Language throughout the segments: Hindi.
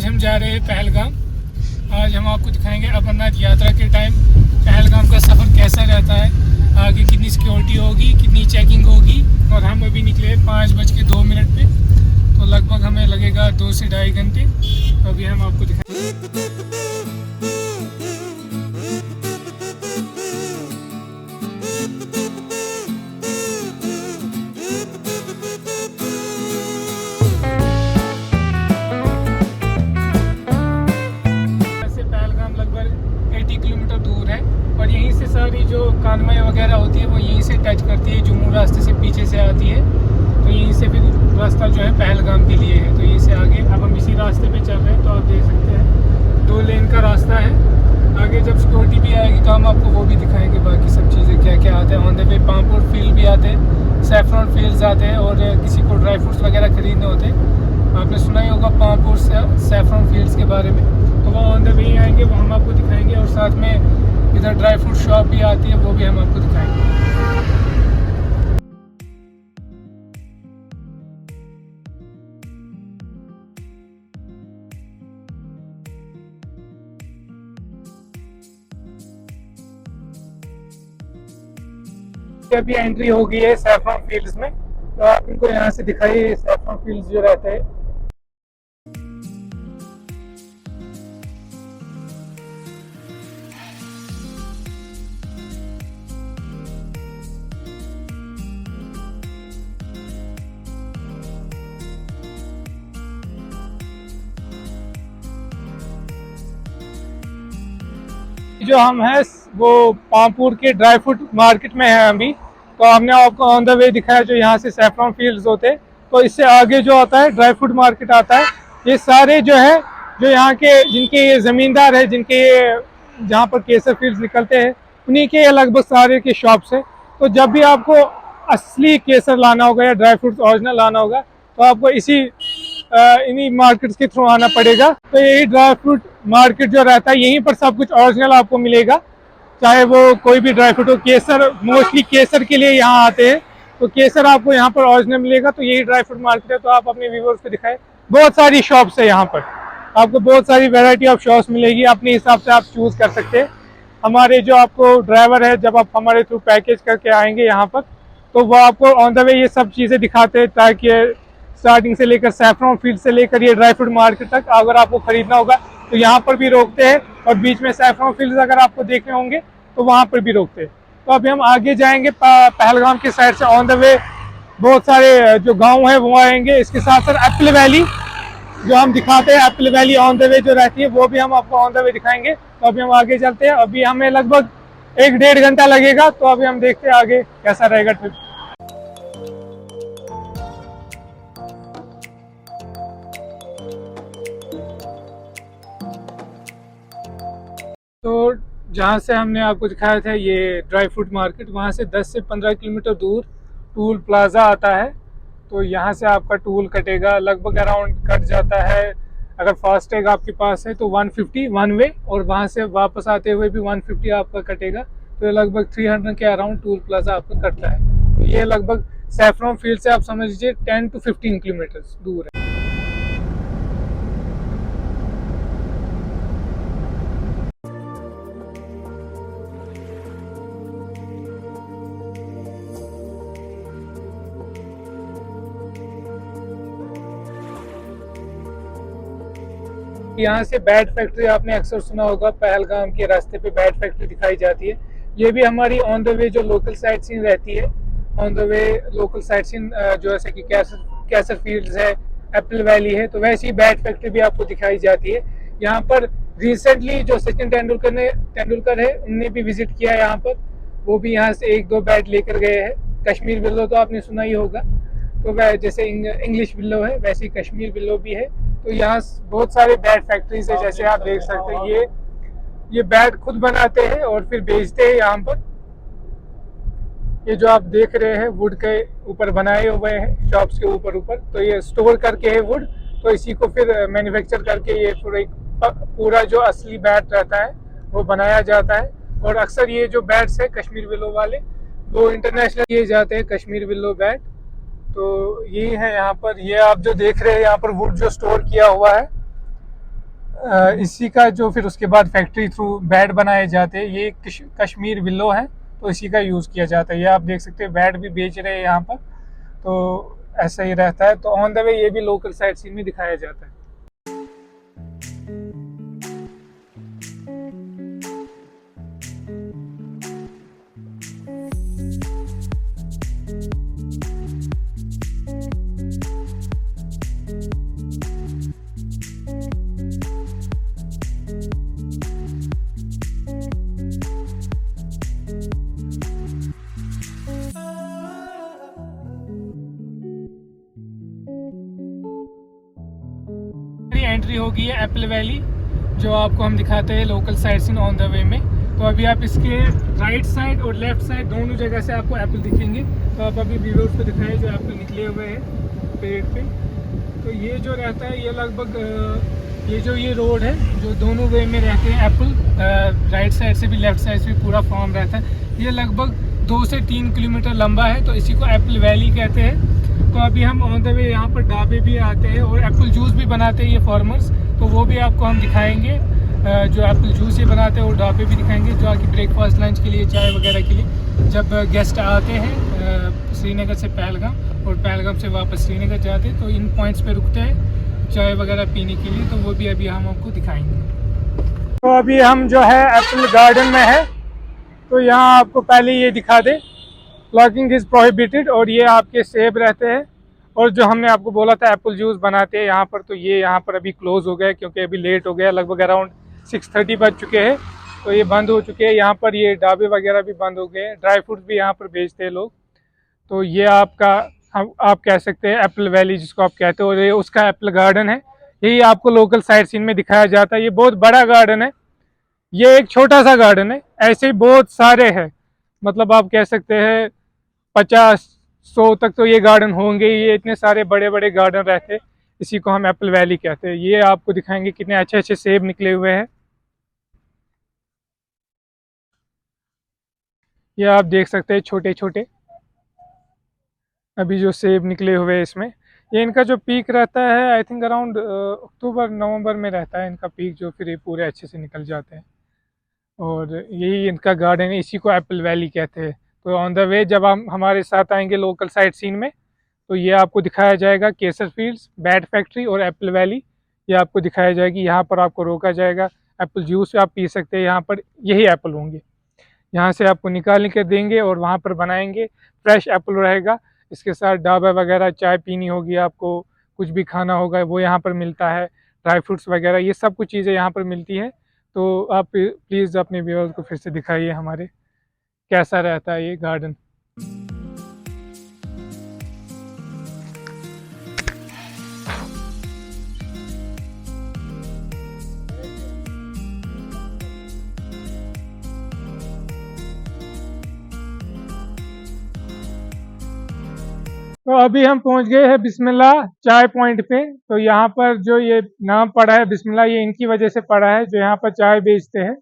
आज हम जा रहे हैं पहलगाम। आज हम आपको दिखाएंगे अमरनाथ यात्रा के टाइम पहलगाम का सफ़र कैसा रहता है, आगे कितनी सिक्योरिटी होगी, कितनी चेकिंग होगी। और हम अभी निकले 5:02 पे, तो लगभग हमें लगेगा 2 से 2.5 घंटे। तो अभी हम आपको दिखाएंगे। सारी जो कानवाई वगैरह होती है वो यहीं से टच करती है, जम्मू रास्ते से पीछे से आती है, तो यहीं से फिर रास्ता जो है पहलगाम के लिए है। तो यहीं से आगे अब हम इसी रास्ते पे चल रहे हैं, तो आप देख सकते हैं 2 लेन का रास्ता है। आगे जब सिक्योरिटी भी आएगी तो हम आपको वो भी दिखाएंगे, बाकी सब चीज़ें क्या क्या आते हैं। On the way Pampore field भी आते हैं, सैफरॉन फील्ड्स आते हैं, और किसी को ड्राई फ्रूट्स वगैरह खरीदने होते हैं। आपने सुना ही होगा पामपुर सैफरॉन फील्ड्स के बारे में, तो वो ऑन द वे आएंगे, वो हम आपको दिखाएंगे। और साथ में इधर ड्राई फ्रूट शॉप भी आती है, वो भी हम आपको दिखाएंगे। अभी एंट्री हो गई है सैफरॉन फील्ड्स में, तो आप इनको यहाँ से दिखाइए सैफरॉन फील्ड्स जो रहते हैं। जो हम हैं वो पामपुर के ड्राई फ्रूट मार्केट में हैं अभी। तो हमने आपको ऑन द वे दिखाया जो यहाँ से सैफरॉन फील्ड्स होते हैं, तो इससे आगे जो आता है ड्राई फ्रूट मार्केट आता है। ये सारे जो है जो यहाँ के जिनके ये ज़मींदार है, जिनके ये जहाँ पर केसर फील्ड्स निकलते हैं, उन्हीं के लगभग सारे के शॉप्स है। तो जब भी आपको असली केसर लाना होगा या ड्राई फ्रूट्स ओरिजिनल लाना होगा, तो आपको इन्हीं मार्केट्स के थ्रू आना पड़ेगा। तो यही ड्राई फ्रूट मार्केट जो रहता है, यहीं पर सब कुछ ओरिजिनल आपको मिलेगा, चाहे वो कोई भी ड्राई फ्रूट हो। केसर मोस्टली केसर के लिए यहाँ आते हैं, तो केसर आपको यहाँ पर ओरिजिनल मिलेगा। तो यही ड्राई फ्रूट मार्केट है। तो आप अपने व्यूअर्स को दिखाएं, बहुत सारी शॉप्स है यहाँ पर, आपको बहुत सारी वैरायटी ऑफ शॉप्स मिलेगी, अपने हिसाब से आप चूज़ कर सकते हैं। हमारे जो आपको ड्राइवर है, जब आप हमारे थ्रू पैकेज करके आएंगे यहाँ पर, तो वो आपको ऑन द वे ये सब चीज़ें दिखाते हैं, ताकि स्टार्टिंग से लेकर सैफरॉन फील्ड से लेकर ये ड्राई फ्रूट मार्केट तक अगर आपको खरीदना होगा तो यहाँ पर भी रोकते हैं, और बीच में सैफरॉन फील्ड्स अगर आपको देखने होंगे तो वहाँ पर भी रोकते हैं। तो अभी हम आगे जाएंगे पहलगाम की साइड से। ऑन द वे बहुत सारे जो गांव हैं वो आएंगे। इसके साथ साथ एप्पल वैली जो हम दिखाते हैं, एप्पल वैली ऑन द वे जो रहती है, वो भी हम आपको ऑन द वे दिखाएंगे। तो अभी हम आगे चलते हैं। अभी हमें लगभग 1-1.5 घंटा लगेगा, तो अभी हम देखते हैं आगे कैसा रहेगा ट्रिप। तो जहाँ से हमने आपको दिखाया था ये ड्राई फ्रूट मार्केट, वहाँ से 10 से 15 किलोमीटर दूर टूल प्लाज़ा आता है। तो यहाँ से आपका टूल कटेगा, लगभग अराउंड कट जाता है, अगर फास्टैग आपके पास है तो 150 वन वे, और वहाँ से वापस आते हुए भी 150 आपका कटेगा। तो लगभग 300 के अराउंड टूल प्लाज़ा आपका कटता है। तो ये लगभग सैफरॉन फील्ड से आप समझ लीजिए 10 to 15 किलोमीटर दूर है। यहाँ से बैट फैक्ट्री आपने अक्सर सुना होगा, पहलगाम के रास्ते पे बैट फैक्ट्री दिखाई जाती है। ये भी हमारी ऑन द वे जो लोकल साइट सीन रहती है, on the way local sight seen जो जैसे कि कैसर फील्ड्स है, एप्पल वैली है, तो वैसे ही बैट फैक्ट्री भी आपको दिखाई जाती है। यहाँ पर रिसेंटली जो सचिन तेंदुलकर है, उनने भी विजिट किया यहाँ पर, वो भी यहाँ से 1-2 बैट लेकर गए हैं। कश्मीर बिल्लो तो आपने सुना ही होगा, तो वह जैसे इंग्लिश बिल्लो है वैसे ही कश्मीर बिल्लो भी है। तो यहाँ बहुत सारे बैट फैक्ट्रीज है, जैसे आप देख सकते हैं ये बैट खुद बनाते हैं और फिर बेचते हैं यहाँ पर। ये जो आप देख रहे हैं वुड के ऊपर बनाए हुए हैं, शॉप्स के ऊपर, तो ये स्टोर करके है वुड, तो इसी को फिर मैन्युफैक्चर करके ये पूरा जो असली बैट रहता है वो बनाया जाता है। और अक्सर ये जो बैट्स है कश्मीर विलो वाले, वो इंटरनेशनल किए जाते हैं, कश्मीर विलो बैट। तो ये है यहाँ पर, ये आप जो देख रहे हैं यहाँ पर वुड जो स्टोर किया हुआ है, इसी का जो फिर उसके बाद फैक्ट्री थ्रू बेड बनाए जाते हैं, ये कश्मीर विलो है, तो इसी का यूज़ किया जाता है। ये आप देख सकते हैं बेड भी बेच रहे हैं यहाँ पर, तो ऐसा ही रहता है। तो ऑन द वे ये भी लोकल साइट सीन में दिखाया जाता है। एंट्री होगी है एप्पल वैली, जो आपको हम दिखाते हैं local sight seen on the way में। तो अभी आप इसके राइट साइड और लेफ्ट साइड दोनों जगह से आपको एप्पल दिखेंगे। तो आप अभी व्यूअर्स को दिखाएं जो एप्पल निकले हुए हैं पेड़ पे। तो ये जो रहता है ये लगभग ये रोड है जो दोनों वे में रहते हैं एप्पल, राइट साइड से भी लेफ्ट साइड से भी पूरा फॉर्म रहता है। ये लगभग 2 से 3 किलोमीटर लंबा है, तो इसी को एप्पल वैली कहते हैं। तो अभी हम ऑन द वे यहाँ पर ढाबे भी आते हैं और एप्पल जूस भी बनाते हैं ये फार्मर्स, तो वो भी आपको हम दिखाएंगे। जो एप्पल जूस ये बनाते हैं और ढाबे भी दिखाएंगे, जो आके ब्रेकफास्ट लंच के लिए चाय वगैरह के लिए जब गेस्ट आते हैं श्रीनगर से पहलगाम और पहलगाम से वापस श्रीनगर जाते हैं, तो इन पॉइंट्स पे रुकते हैं चाय वगैरह पीने के लिए, तो वो भी अभी हम आपको दिखाएंगे। तो अभी हम जो है एप्पल गार्डन में है, तो यहाँ आपको पहले ये दिखा दे प्लगिंग इज़ प्रोहिबिटेड, और ये आपके सेब रहते हैं। और जो हमने आपको बोला था एप्पल जूस बनाते हैं यहाँ पर, तो ये यहाँ पर अभी क्लोज़ हो गया क्योंकि अभी लेट हो गया, लगभग अराउंड 6:30 बज चुके हैं, तो ये बंद हो चुके हैं। यहाँ पर ये ढाबे वगैरह भी बंद हो गए हैं, ड्राई फ्रूट्स भी यहाँ पर बेचते हैं लोग। तो ये आपका आप कह सकते हैं एप्पल वैली जिसको आप कहते हो, और ये उसका एप्पल गार्डन है। यही आपको लोकल साइट सीन में दिखाया जाता है। ये बहुत बड़ा गार्डन है, ये एक छोटा सा गार्डन है, ऐसे ही बहुत सारे हैं। मतलब आप कह सकते हैं 50-100 तक तो ये गार्डन होंगे। ये इतने सारे बड़े बड़े गार्डन रहते हैं, इसी को हम एप्पल वैली कहते हैं। ये आपको दिखाएंगे कितने अच्छे अच्छे सेब निकले हुए हैं। ये आप देख सकते हैं छोटे छोटे अभी जो सेब निकले हुए हैं इसमें। ये इनका जो पीक रहता है आई थिंक अराउंड अक्टूबर नवंबर में रहता है इनका पीक, जो फिर ये पूरे अच्छे से निकल जाते हैं। और यही इनका गार्डन है, इसी को एप्पल वैली कहते हैं। तो ऑन द वे जब हम हमारे साथ आएंगे लोकल साइट सीन में, तो ये आपको दिखाया जाएगा केसर फील्ड्स, बैट फैक्ट्री और एप्पल वैली। ये आपको दिखाया जाएगी, यहाँ पर आपको रोका जाएगा। एप्पल जूस आप पी सकते हैं, यहाँ पर यही एप्पल होंगे, यहाँ से आपको निकाल के देंगे और वहाँ पर बनाएंगे। फ्रेश एप्पल रहेगा, इसके साथ ढाबा वगैरह चाय पीनी होगी आपको, कुछ भी खाना होगा वो यहाँ पर मिलता है। ड्राई फ्रूट्स वगैरह ये सब कुछ चीज़ें यहाँ पर मिलती हैं। तो आप प्लीज़ अपने व्यूअर्स को फिर से दिखाइए हमारे कैसा रहता है ये गार्डन। तो अभी हम पहुंच गए हैं बिस्मिल्लाह चाय पॉइंट पे। तो यहाँ पर जो ये नाम पड़ा है बिस्मिल्लाह, ये इनकी वजह से पड़ा है जो यहाँ पर चाय बेचते हैं।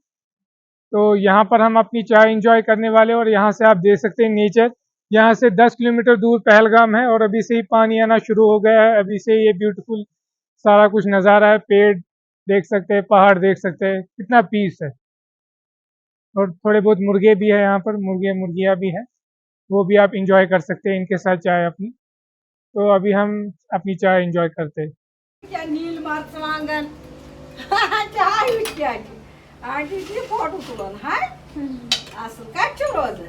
तो यहाँ पर हम अपनी चाय एंजॉय करने वाले, और यहाँ से आप देख सकते हैं नेचर। यहाँ से 10 किलोमीटर दूर पहलगाम है और अभी से ही पानी आना शुरू हो गया है। अभी से ये ब्यूटीफुल सारा कुछ नज़ारा है, पेड़ देख सकते हैं, पहाड़ देख सकते हैं, कितना पीस है। और थोड़े बहुत मुर्गे भी है यहाँ पर, मुर्गे मुर्गियाँ भी हैं, वो भी आप इंजॉय कर सकते हैं इनके साथ चाय अपनी। तो अभी हम अपनी चाय एंजॉय करते हैं। क्या नील मर्चवांगन चाय क्या आंटी की फोटो तुलन हाय असल कच्चू रोज।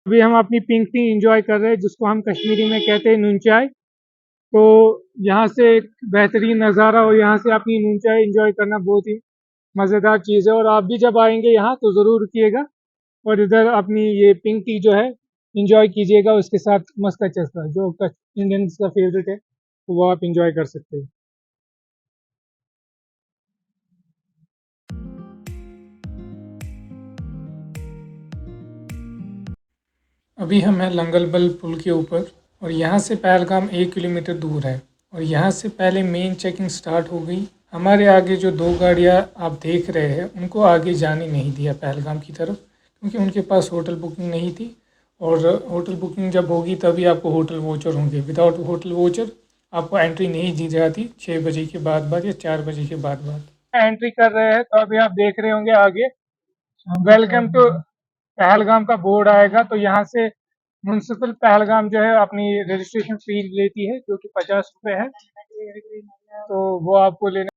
अभी हम अपनी पिंक टी एंजॉय कर रहे हैं, जिसको हम कश्मीरी में कहते हैं नून चाय। तो यहाँ से एक बेहतरीन नज़ारा, और यहाँ से अपनी नून चाय एंजॉय करना बहुत ही मज़ेदार चीज़ है। और आप भी जब आएंगे यहाँ तो ज़रूर रुकिएगा और इधर अपनी ये पिंक टी जो है इंजॉय कीजिएगा। उसके साथ मस्का चस्का जो इंडियंस का फेवरेट है, तो वो आप इंजॉय कर सकते हैं। अभी हम हैं लंगलबल पुल के ऊपर, और यहाँ से पहलगाम 1 किलोमीटर दूर है। और यहाँ से पहले मेन चेकिंग स्टार्ट हो गई। हमारे आगे जो 2 गाड़ियाँ आप देख रहे हैं उनको आगे जाने नहीं दिया पहलगाम की तरफ, क्योंकि उनके पास होटल बुकिंग नहीं थी। और होटल बुकिंग जब होगी तभी आपको होटल वोचर होंगे, विदाउट होटल वोचर आपको एंट्री नहीं दी जाती 6 बजे के बाद या 4 बजे के बाद। एंट्री कर रहे हैं तो अभी आप देख रहे होंगे आगे वेलकम टू पहलगाम का बोर्ड आएगा, तो यहाँ से म्यूनसिपल पहलगाम जो है अपनी रजिस्ट्रेशन फी लेती है जो कि 50 रुपये है, तो वो आपको लेना।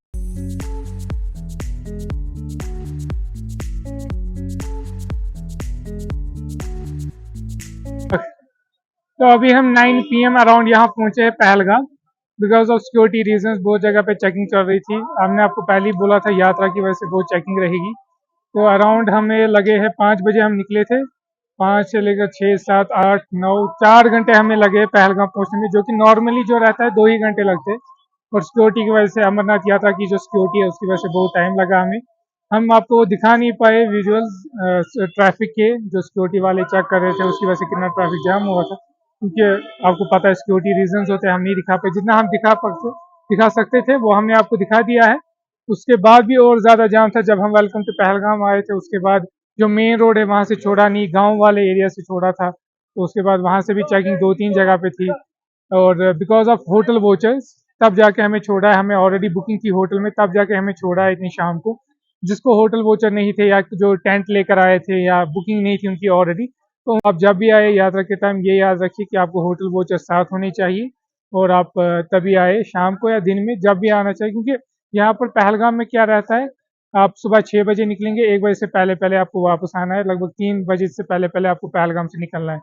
तो अभी हम 9 PM अराउंड यहाँ पहुँचे हैं Pahalgam. Because of security reasons बहुत जगह पे चेकिंग चल रही थी। हमने आपको पहले ही बोला था यात्रा की वजह से बहुत चेकिंग रहेगी। तो अराउंड हमें लगे हैं 5 बजे हम निकले थे, 5 से लेकर 6, 7, 8, 9, 4 घंटे हमें लगे पहलगाम पहुँचने में, जो कि नॉर्मली जो रहता है 2 ही घंटे लगते हैं। और सिक्योरिटी की वजह से, अमरनाथ यात्रा की जो सिक्योरिटी है उसकी वजह से बहुत टाइम लगा हमें। हम आपको दिखा नहीं पाए विजुअल्स ट्रैफिक के, जो सिक्योरिटी वाले चेक कर रहे थे उसकी वजह से कितना ट्रैफिक जाम हुआ था, क्योंकि आपको पता है सिक्योरिटी रीजंस होते हैं, हम नहीं दिखा पाए। जितना हम दिखा सकते थे वो हमने आपको दिखा दिया है। उसके बाद भी और ज़्यादा जाम था जब हम वेलकम टू पहलगाम आए थे। उसके बाद जो मेन रोड है वहाँ से छोड़ा नहीं, गांव वाले एरिया से छोड़ा था, तो उसके बाद वहाँ से भी चेकिंग 2-3 जगह पे थी। और बिकॉज ऑफ होटल वोचर्स तब जाके हमें छोड़ा है। हमें ऑलरेडी बुकिंग थी होटल में, तब जाके हमें छोड़ा है इतनी शाम को। जिसको होटल वोचर नहीं थे या जो टेंट लेकर आए थे या बुकिंग नहीं थी उनकी ऑलरेडी, तो आप जब भी आए यात्रा के टाइम ये याद रखिए कि आपको होटल वोचर साथ होने चाहिए। और आप तभी आए, शाम को या दिन में जब भी आना चाहिए, क्योंकि यहाँ पर पहलगाम में क्या रहता है, आप सुबह 6 बजे निकलेंगे, 1 बजे से पहले पहले आपको वापस आना है, लगभग 3 बजे से पहले पहले आपको पहलगाम से निकलना है।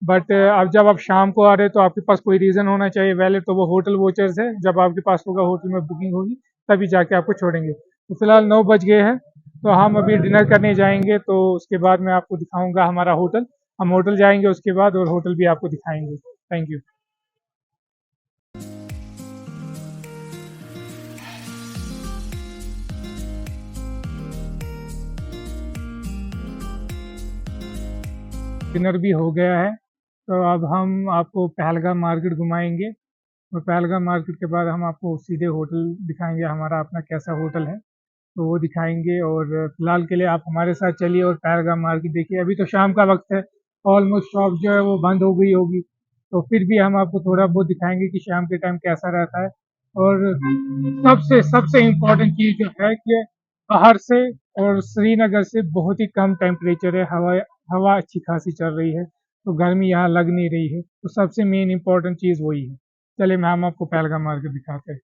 बट अब जब आप शाम को आ रहे हैं तो आपके पास कोई रीज़न होना चाहिए वैलिड, तो वो होटल वोचर्स है। जब आपके पास होगा, होटल में बुकिंग होगी, तभी जाके आपको छोड़ेंगे। तो फिलहाल 9 बज गए हैं, तो हम अभी डिनर करने जाएंगे, तो उसके बाद मैं आपको दिखाऊंगा हमारा होटल। हम होटल जाएंगे उसके बाद, और होटल भी आपको दिखाएंगे। Thank you. डिनर भी हो गया है, तो अब हम आपको पहलगाम मार्केट घुमाएंगे, और पहलगाम मार्केट के बाद हम आपको सीधे होटल दिखाएंगे, हमारा अपना कैसा होटल है तो वो दिखाएंगे। और फिलहाल के लिए आप हमारे साथ चलिए और पहलगाम मार्केट देखिए। अभी तो शाम का वक्त है, ऑलमोस्ट शॉप जो है वो बंद हो गई होगी, तो फिर भी हम आपको थोड़ा बहुत दिखाएंगे कि शाम के टाइम कैसा रहता है। और सबसे सबसे इम्पोर्टेंट चीज़ जो है कि बाहर से और श्रीनगर से बहुत ही कम टेम्परेचर है, हवा हवा अच्छी खासी चल रही है, तो गर्मी यहाँ लग नहीं रही है। तो सबसे मेन इम्पोर्टेंट चीज़ वही है। चलिए मैं हम आपको पहलगाम मार्केट दिखाते हैं।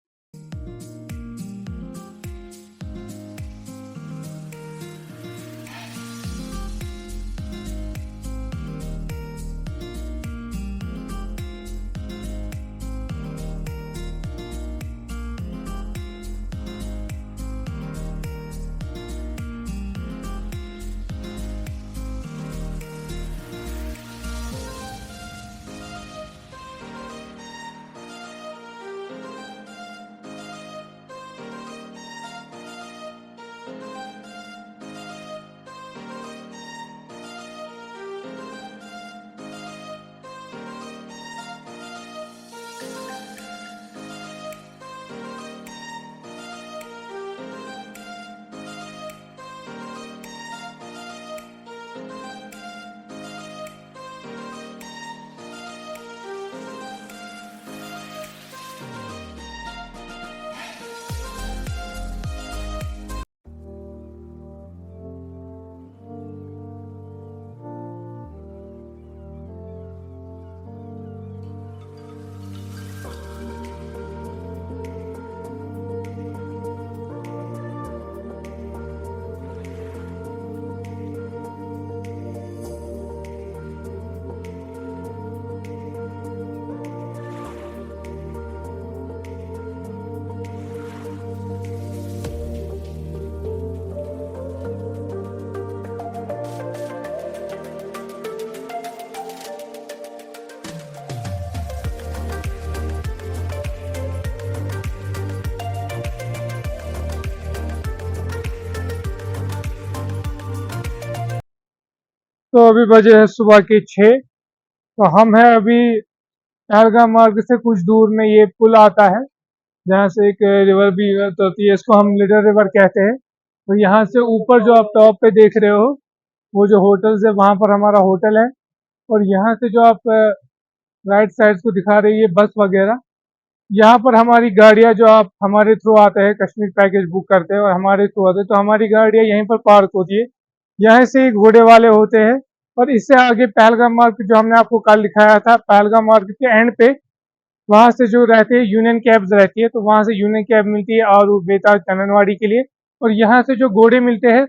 तो अभी बजे है सुबह के 6। तो हम हैं अभी पहलगाम मार्ग से कुछ दूर में, ये पुल आता है जहाँ से एक रिवर भी होती है, इसको हम लिडर रिवर कहते हैं। तो यहाँ से ऊपर जो आप टॉप पे देख रहे हो, वो जो होटल्स है वहाँ पर हमारा होटल है। और यहाँ से जो आप राइट साइड को दिखा रही है बस वगैरह, यहाँ पर हमारी गाड़ियाँ जो आप हमारे थ्रू आते हैं, कश्मीर पैकेज बुक करते हैं और हमारे थ्रू आते हैं, तो हमारी गाड़ियाँ यहीं पर पार्क होती है। यहाँ से ही घोड़े वाले होते हैं और इससे आगे पहलगाम मार्केट जो हमने आपको कल दिखाया था, पहलगाम मार्केट के एंड पे वहाँ से जो रहते हैं यूनियन कैब्स रहती है, तो वहाँ से यूनियन कैब मिलती है आरू बेताब चंदनवाड़ी के लिए। और यहाँ से जो घोड़े मिलते हैं,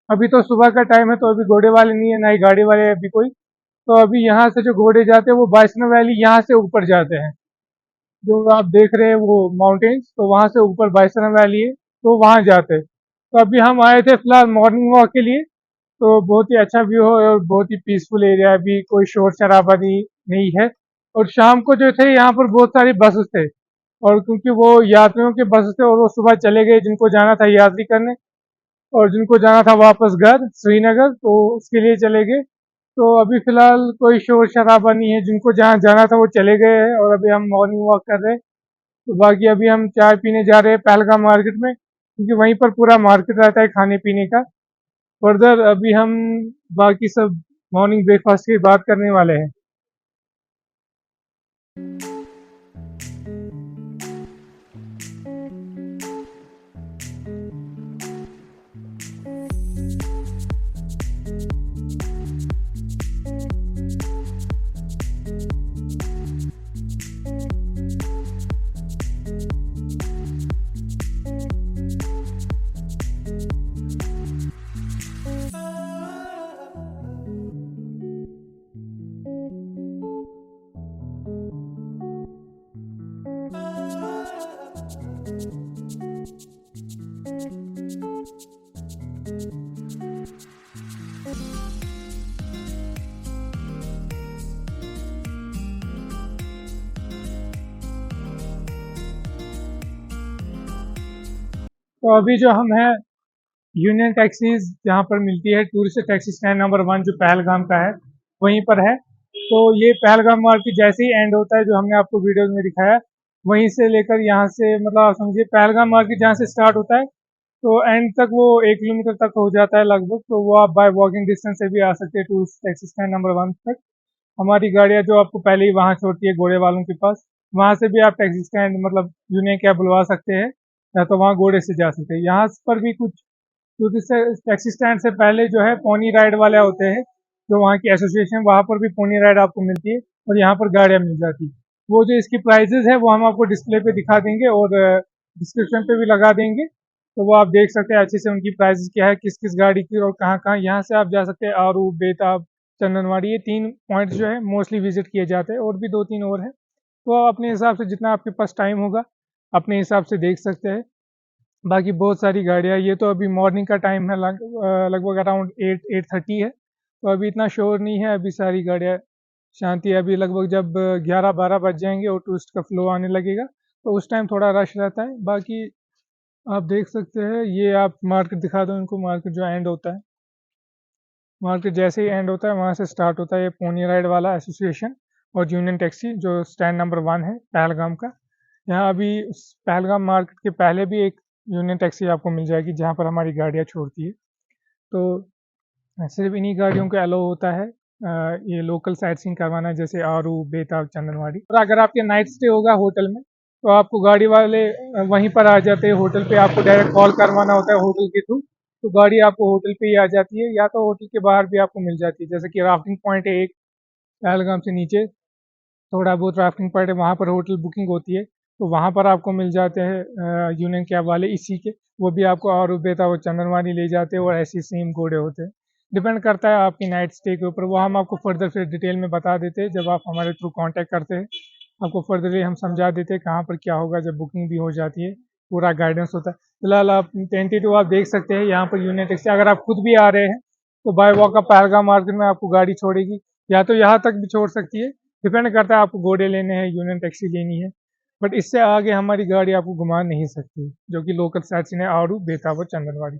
अभी तो सुबह का टाइम है तो अभी घोड़े वाले नहीं है, ना ही गाड़ी वाले है अभी कोई। तो अभी यहाँ से जो घोड़े जाते हैं वो वैष्णो वैली यहाँ से ऊपर जाते हैं, जो आप देख रहे हैं वो माउंटेन्स, तो वहाँ से ऊपर वैष्णो वैली है, तो वहाँ जाते हैं। तो अभी हम आए थे फिलहाल मॉर्निंग वॉक के लिए, तो बहुत ही अच्छा व्यू है और बहुत ही पीसफुल एरिया है, अभी कोई शोर शराबा नहीं है। और शाम को जो थे यहाँ पर बहुत सारी बसेस थे, और क्योंकि वो यात्रियों के बसेस थे और वो सुबह चले गए जिनको जाना था यात्री करने, और जिनको जाना था वापस घर श्रीनगर, तो उसके लिए चले गए। तो अभी फिलहाल कोई शोर शराबा नहीं है, जिनको जहाँ जाना था वो चले गए हैं और अभी हम मॉर्निंग वॉक कर रहे हैं। तो बाकी अभी हम चाय पीने जा रहे हैं पहलगाम मार्केट में, क्योंकि वहीं पर पूरा मार्केट रहता है खाने पीने का। फर्दर अभी हम बाकी सब मॉर्निंग ब्रेकफास्ट की बात करने वाले हैं। तो अभी जो हम हैं यूनियन टैक्सीज जहाँ पर मिलती है, टूरिस्ट टैक्सी स्टैंड नंबर 1 जो पहलगाम का है वहीं पर है। तो ये पहलगाम मार्केट जैसे ही एंड होता है, जो हमने आपको वीडियोस में दिखाया, वहीं से लेकर यहाँ से मतलब आप समझिए पहलगाम मार्केट जहाँ से स्टार्ट होता है तो एंड तक वो 1 किलोमीटर तक हो जाता है लगभग। तो वो आप बाय वॉकिंग डिस्टेंस से भी आ सकते हैं टूरिस्ट टैक्सी स्टैंड नंबर 1 तक। हमारी गाड़ियाँ जो आपको पहले ही वहाँ छोड़ती है घोड़े वालों के पास, वहाँ से भी आप टैक्सी स्टैंड मतलब यूनियन कैब बुलवा सकते हैं, या तो वहाँ घोड़े से जा सकते हैं। यहाँ पर भी कुछ टैक्सी स्टैंड से पहले जो है पोनी राइड वाले होते हैं, जो वहाँ की एसोसिएशन, वहाँ पर भी पोनी राइड आपको मिलती है और यहाँ पर गाड़ियाँ मिल जाती है। वो जो इसकी प्राइजेज है वो हम आपको डिस्प्ले पे दिखा देंगे और डिस्क्रिप्शन पे भी लगा देंगे, तो वो आप देख सकते हैं अच्छे से उनकी प्राइजेस क्या है, किस किस गाड़ी की और कहाँ कहाँ। यहाँ से आप जा सकते हैं आरू बेताब चंदनवाड़ी, ये 3 पॉइंट्स जो है मोस्टली विजिट किए जाते हैं, और भी 2-3 और हैं। तो आप अपने हिसाब से जितना आपके पास टाइम होगा अपने हिसाब से देख सकते हैं। बाकी बहुत सारी गाड़ियाँ, ये तो अभी मॉर्निंग का टाइम है, लगभग अराउंड 8-8:30 है, तो अभी इतना शोर नहीं है, अभी सारी गाड़ियाँ शांति है। अभी लगभग जब 11-12 बज जाएंगे और टूरिस्ट का फ्लो आने लगेगा, तो उस टाइम थोड़ा रश रहता है। बाकी आप देख सकते हैं, ये आप मार्केट दिखा दो इनको, मार्केट जो एंड होता है, मार्केट जैसे ही एंड होता है वहाँ से स्टार्ट होता है ये पोनी राइड वाला एसोसिएशन और यूनियन टैक्सी जो स्टैंड नंबर 1 है पहलगाम का। यहाँ अभी उस पहलगाम मार्केट के पहले भी एक यूनियन टैक्सी आपको मिल जाएगी जहाँ पर हमारी गाड़ियाँ छोड़ती है। तो सिर्फ इन्हीं गाड़ियों को अलाउ होता है ये लोकल साइट सीइंग करवाना, जैसे आरू बेताब चंदनवाड़ी। और अगर आपके नाइट स्टे होगा होटल में, तो आपको गाड़ी वाले वहीं पर आ जाते हैं होटल पे, आपको डायरेक्ट कॉल करवाना होता है होटल के थ्रू, तो गाड़ी आपको होटल पे ही आ जाती है, या तो होटल के बाहर भी आपको मिल जाती है। जैसे कि राफ्टिंग पॉइंट है एक पहलगाम से नीचे, थोड़ा बहुत राफ्टिंग पॉइंट है, वहाँ पर होटल बुकिंग होती है, तो वहाँ पर आपको मिल जाते हैं यूनियन कैब वाले इसी के, वो भी आपको और बेताब और चंदनवाड़ी ले जाते हैं और ऐसी सेम घोड़े होते हैं। डिपेंड करता है आपकी नाइट स्टे के ऊपर, वो हम आपको फर्दर फिर डिटेल में बता देते हैं जब आप हमारे थ्रू कांटेक्ट करते हैं। आपको फर्दरली हम समझा देते हैं कहाँ पर क्या होगा, जब बुकिंग भी हो जाती है पूरा गाइडेंस होता है। फिलहाल आप टेंटेटिव आप देख सकते हैं यहाँ पर यूनियन टैक्सी, अगर आप खुद भी आ रहे हैं तो बाय वॉक का पहलगाम मार्केट में आपको गाड़ी छोड़ेगी, या तो यहाँ तक भी छोड़ सकती है, डिपेंड करता है आपको घोड़े लेने हैं यूनियन टैक्सी लेनी है। बट इससे आगे हमारी गाड़ी आपको घुमा नहीं सकती, जो कि लोकल साइट सीन है आरू बेताब और चंदनवाड़ी।